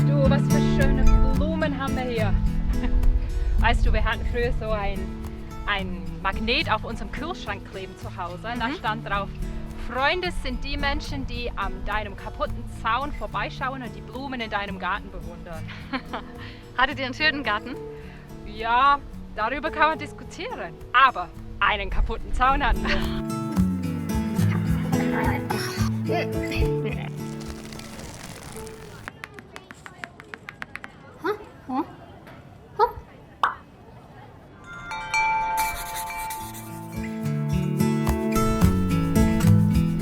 Du, was für schöne Blumen haben wir hier. Weißt du, wir hatten früher so ein Magnet auf unserem Kühlschrank kleben zu Hause. Da stand drauf: Freunde sind die Menschen, die an deinem kaputten Zaun vorbeischauen und die Blumen in deinem Garten bewundern. Hattet ihr einen schönen Garten? Ja, darüber kann man diskutieren. Aber einen kaputten Zaun hatten wir.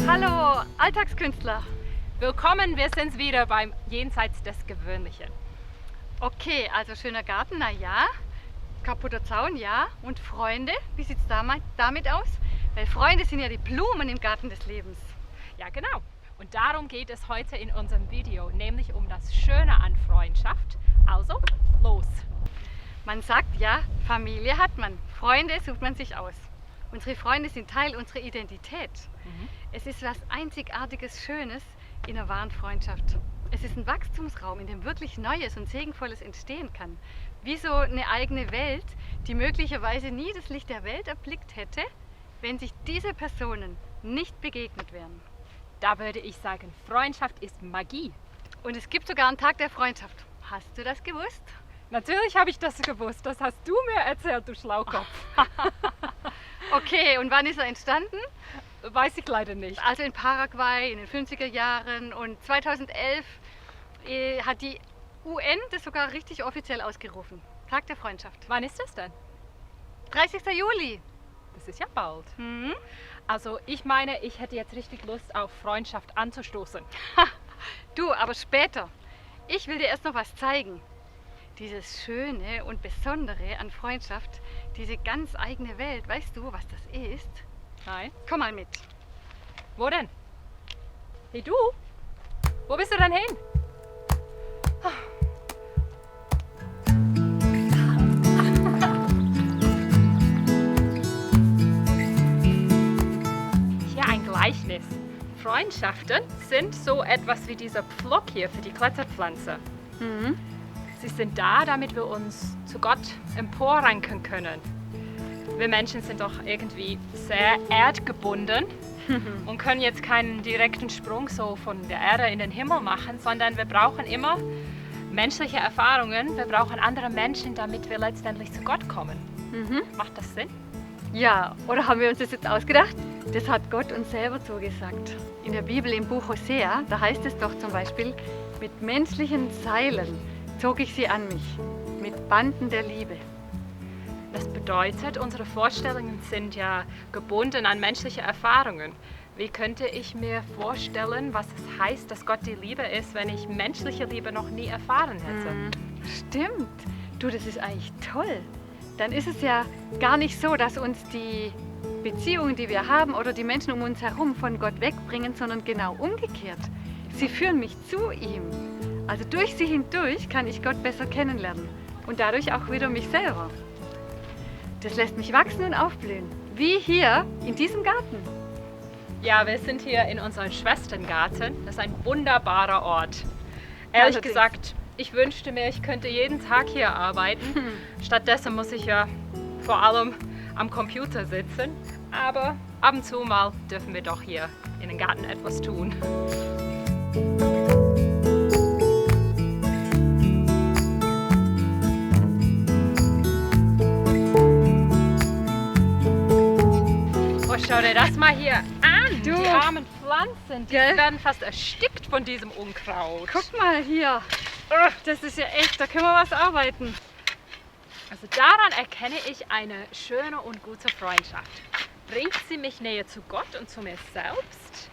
Hallo, Alltagskünstler. Willkommen, wir sind wieder beim Jenseits des Gewöhnlichen. Okay, also schöner Garten, na ja. Kaputter Zaun, ja. Und Freunde, wie sieht es damit aus? Weil Freunde sind ja die Blumen im Garten des Lebens. Ja, genau. Und darum geht es heute in unserem Video, nämlich um das Schöne an Freundschaft. Also, los! Man sagt ja, Familie hat man, Freunde sucht man sich aus. Unsere Freunde sind Teil unserer Identität. Es ist was Einzigartiges, Schönes in einer wahren Freundschaft. Es ist ein Wachstumsraum, in dem wirklich Neues und Segenvolles entstehen kann. Wie so eine eigene Welt, die möglicherweise nie das Licht der Welt erblickt hätte, wenn sich diese Personen nicht begegnet wären. Da würde ich sagen, Freundschaft ist Magie. Und es gibt sogar einen Tag der Freundschaft. Hast du das gewusst? Natürlich habe ich das gewusst. Das hast du mir erzählt, du Schlaukopf. Okay, und wann ist er entstanden? Weiß ich leider nicht. Also in Paraguay in den 50er Jahren, und 2011 hat die UN das sogar richtig offiziell ausgerufen. Tag der Freundschaft. Wann ist das denn? 30. Juli. Das ist ja bald. Mhm. Also ich meine, ich hätte jetzt richtig Lust auf Freundschaft anzustoßen. Du, aber später. Ich will dir erst noch was zeigen. Dieses Schöne und Besondere an Freundschaft, diese ganz eigene Welt. Weißt du, was das ist? Nein. Komm mal mit. Wo denn? Hey du? Wo bist du denn hin? Hier ein Gleichnis. Freundschaften sind so etwas wie dieser Pflock hier für die Kletterpflanze. Sie sind da, damit wir uns zu Gott emporranken können. Wir Menschen sind doch irgendwie sehr erdgebunden und können jetzt keinen direkten Sprung so von der Erde in den Himmel machen, sondern wir brauchen immer menschliche Erfahrungen. Wir brauchen andere Menschen, damit wir letztendlich zu Gott kommen. Macht das Sinn? Ja, oder haben wir uns das jetzt ausgedacht? Das hat Gott uns selber zugesagt. In der Bibel im Buch Hosea, da heißt es doch zum Beispiel: Mit menschlichen Seilen zog ich sie an mich, mit Banden der Liebe. Das bedeutet, unsere Vorstellungen sind ja gebunden an menschliche Erfahrungen. Wie könnte ich mir vorstellen, was es heißt, dass Gott die Liebe ist, wenn ich menschliche Liebe noch nie erfahren hätte? Stimmt. Du, das ist eigentlich toll. Dann ist es ja gar nicht so, dass uns die Beziehungen, die wir haben, oder die Menschen um uns herum von Gott wegbringen, sondern genau umgekehrt. Sie führen mich zu ihm. Also durch sie hindurch kann ich Gott besser kennenlernen und dadurch auch wieder mich selber. Das lässt mich wachsen und aufblühen, wie hier in diesem Garten. Ja, wir sind hier in unserem Schwesterngarten. Das ist ein wunderbarer Ort. Ehrlich Allerdings. gesagt, ich wünschte mir, ich könnte jeden Tag hier arbeiten. Stattdessen muss ich ja vor allem am Computer sitzen. Aber ab und zu mal dürfen wir doch hier in den Garten etwas tun. Oh, schau dir das mal hier an. Du. Die armen Pflanzen, die Gell? werden fast erstickt von diesem Unkraut. Guck mal hier, das ist ja echt, da können wir was arbeiten. Also daran erkenne ich eine schöne und gute Freundschaft. Bringt sie mich näher zu Gott und zu mir selbst?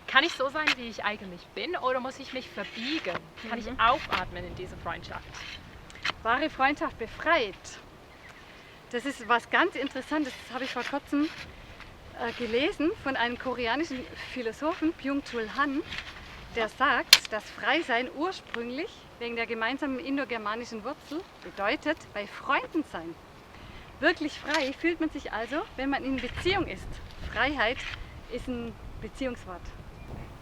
Kann ich so sein, wie ich eigentlich bin, oder muss ich mich verbiegen? Kann ich aufatmen in dieser Freundschaft? Wahre Freundschaft befreit. Das ist was ganz Interessantes, das habe ich vor kurzem gelesen von einem koreanischen Philosophen, Byung-Chul Han. Der sagt, dass Freisein ursprünglich wegen der gemeinsamen indogermanischen Wurzel bedeutet, bei Freunden sein. Wirklich frei fühlt man sich also, wenn man in Beziehung ist. Freiheit ist ein Beziehungswort.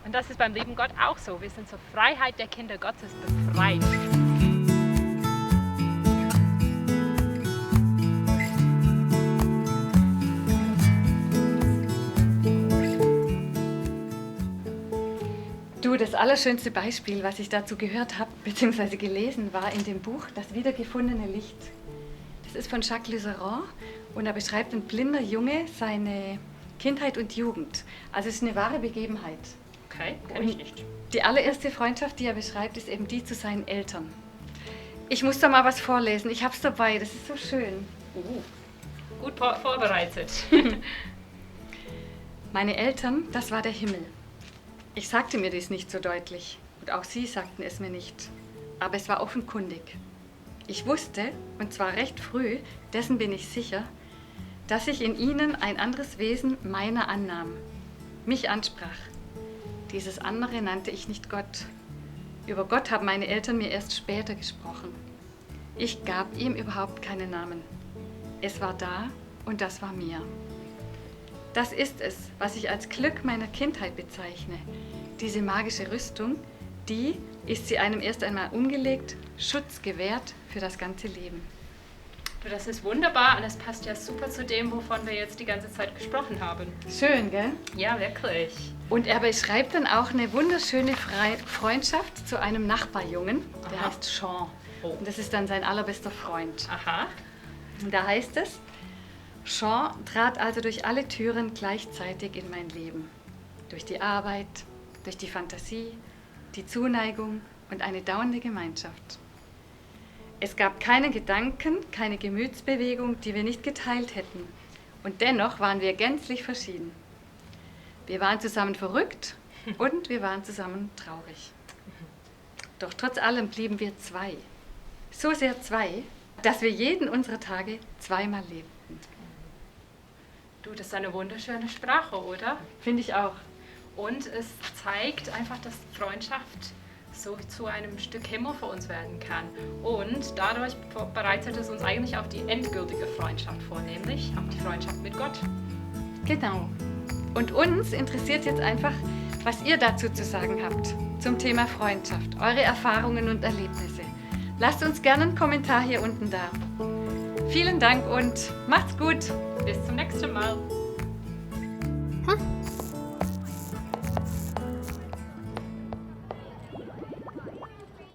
Und das ist beim lieben Gott auch so. Wir sind zur Freiheit der Kinder Gottes befreit. Du, das allerschönste Beispiel, was ich dazu gehört habe, bzw. gelesen, war in dem Buch Das wiedergefundene Licht. Das ist von Jacques Lisserand und er beschreibt ein blinder Junge seine Kindheit und Jugend. Also es ist eine wahre Begebenheit. Okay, kenn ich nicht. Die allererste Freundschaft, die er beschreibt, ist eben die zu seinen Eltern. Ich muss da mal was vorlesen, ich habe es dabei, das ist so schön. Gut vorbereitet. Meine Eltern, das war der Himmel. Ich sagte mir dies nicht so deutlich und auch sie sagten es mir nicht, aber es war offenkundig. Ich wusste, und zwar recht früh, dessen bin ich sicher, dass sich in ihnen ein anderes Wesen meiner annahm, mich ansprach. Dieses andere nannte ich nicht Gott. Über Gott haben meine Eltern mir erst später gesprochen. Ich gab ihm überhaupt keinen Namen. Es war da und das war mir. Das ist es, was ich als Glück meiner Kindheit bezeichne. Diese magische Rüstung, die ist sie einem erst einmal umgelegt, Schutz gewährt für das ganze Leben. Du, das ist wunderbar und das passt ja super zu dem, wovon wir jetzt die ganze Zeit gesprochen haben. Schön, gell? Ja, wirklich. Und er beschreibt dann auch eine wunderschöne Freundschaft zu einem Nachbarjungen, der Aha. heißt Jean. Oh. Und das ist dann sein allerbester Freund. Aha. Und da heißt es, Jean trat also durch alle Türen gleichzeitig in mein Leben. Durch die Arbeit, durch die Fantasie, die Zuneigung und eine dauernde Gemeinschaft. Es gab keine Gedanken, keine Gemütsbewegung, die wir nicht geteilt hätten. Und dennoch waren wir gänzlich verschieden. Wir waren zusammen verrückt und wir waren zusammen traurig. Doch trotz allem blieben wir zwei. So sehr zwei, dass wir jeden unserer Tage zweimal lebten. Du, das ist eine wunderschöne Sprache, oder? Finde ich auch. Und es zeigt einfach, dass Freundschaft so zu einem Stück Himmel für uns werden kann. Und dadurch bereitet es uns eigentlich auf die endgültige Freundschaft vor, nämlich auf die Freundschaft mit Gott. Genau. Und uns interessiert jetzt einfach, was ihr dazu zu sagen habt zum Thema Freundschaft, eure Erfahrungen und Erlebnisse. Lasst uns gerne einen Kommentar hier unten da. Vielen Dank und macht's gut. Bis zum nächsten Mal. Hm?